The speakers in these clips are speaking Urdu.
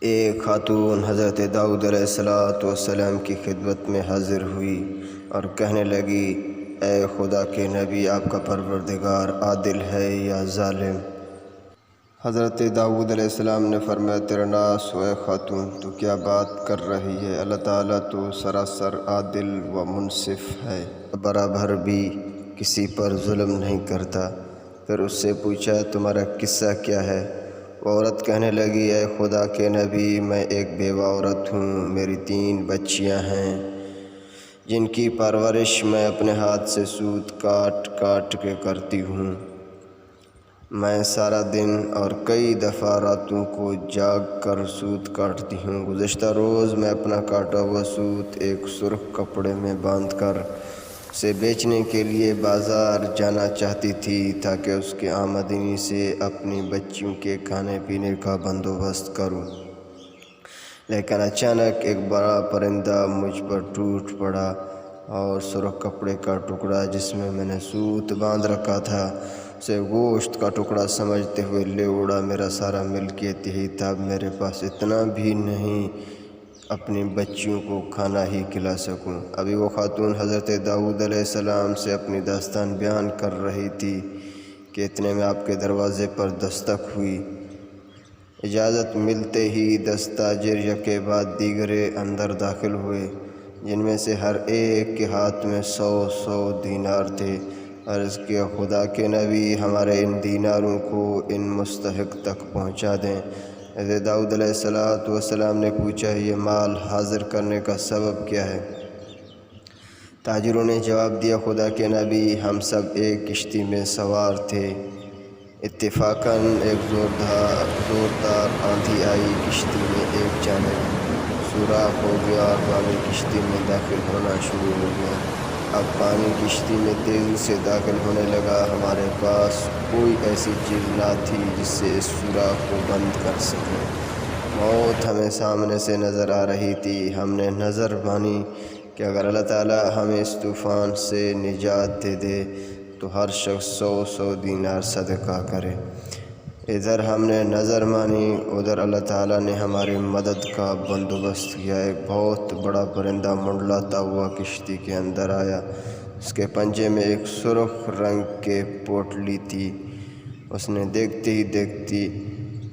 ایک خاتون حضرت داؤد علیہ السلام کی خدمت میں حاضر ہوئی اور کہنے لگی، اے خدا کے نبی، آپ کا پروردگار عادل ہے یا ظالم؟ حضرت داؤد علیہ السلام نے فرمایا، تیرا ناس ہو اے خاتون، تو کیا بات کر رہی ہے؟ اللہ تعالیٰ تو سراسر عادل و منصف ہے، برابر بھی کسی پر ظلم نہیں کرتا۔ پھر اس سے پوچھا، تمہارا قصہ کیا ہے؟ وہ عورت کہنے لگی، اے خدا کے نبی، میں ایک بیوہ عورت ہوں، میری 3 بچیاں ہیں جن کی پرورش میں اپنے ہاتھ سے سوت کاٹ کاٹ کے کرتی ہوں۔ میں سارا دن اور کئی دفعہ راتوں کو جاگ کر سوت کاٹتی ہوں۔ گزشتہ روز میں اپنا کاٹا ہوا سوت ایک سرخ کپڑے میں باندھ کر اسے بیچنے کے لیے بازار جانا چاہتی تھی تاکہ اس کی آمدنی سے اپنی بچیوں کے کھانے پینے کا بندوبست کروں، لیکن اچانک ایک بڑا پرندہ مجھ پر ٹوٹ پڑا اور سرخ کپڑے کا ٹکڑا جس میں میں نے سوت باندھ رکھا تھا اسے گوشت کا ٹکڑا سمجھتے ہوئے لے اڑا۔ میرا سارا ملکیت یہی تھا، اب میرے پاس اتنا بھی نہیں اپنی بچیوں کو کھانا ہی کھلا سکوں۔ ابھی وہ خاتون حضرت داؤد علیہ السلام سے اپنی داستان بیان کر رہی تھی کہ اتنے میں آپ کے دروازے پر دستک ہوئی۔ اجازت ملتے ہی 10 تاجر یکے بعد دیگرے اندر داخل ہوئے، جن میں سے ہر ایک کے ہاتھ میں 100 دینار تھے۔ عرض کیا، خدا کے نبی، ہمارے ان دیناروں کو ان مستحق تک پہنچا دیں۔ حضرت داؤد علیہ السلام نے پوچھا، یہ مال حاضر کرنے کا سبب کیا ہے؟ تاجروں نے جواب دیا، خدا کے نبی، ہم سب ایک کشتی میں سوار تھے، اتفاقاً ایک زوردار آندھی آئی، کشتی میں ایک جانب سوراخ ہو گیا اور پانی کشتی میں داخل ہونا شروع ہو گیا۔ اب پانی کشتی میں تیزی سے داخل ہونے لگا، ہمارے پاس کوئی ایسی چیز نہ تھی جس سے اس سوراخ کو بند کر سکیں۔ موت ہمیں سامنے سے نظر آ رہی تھی۔ ہم نے نظر مانی کہ اگر اللہ تعالیٰ ہمیں اس طوفان سے نجات دے دے تو ہر شخص 100 دینار صدقہ کرے۔ ادھر ہم نے نظر مانی، ادھر اللہ تعالیٰ نے ہماری مدد کا بندوبست کیا۔ ایک بہت بڑا پرندہ منڈلاتا ہوا کشتی کے اندر آیا، اس کے پنجے میں ایک سرخ رنگ کے پوٹلی تھی۔ اس نے دیکھتے ہی دیکھتی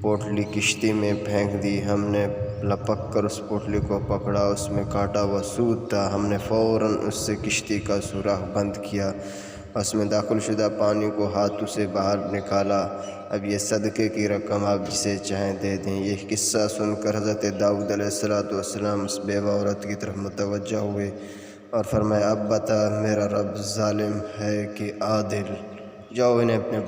پوٹلی کشتی میں پھینک دی۔ ہم نے لپک کر اس پوٹلی کو پکڑا، اس میں کاٹا ہوا سوت تھا۔ ہم نے فوراً اس سے کشتی کا سوراخ بند کیا، اس میں داخل شدہ پانی کو ہاتھوں سے باہر نکالا۔ اب یہ صدقے کی رقم آپ جسے چاہیں دے دیں۔ یہ قصہ سن کر حضرت داؤد علیہ السلام اس بیوہ عورت کی طرف متوجہ ہوئے اور فرمایا، اب بتا، میرا رب ظالم ہے کہ عادل؟ جاؤ انہیں اپنے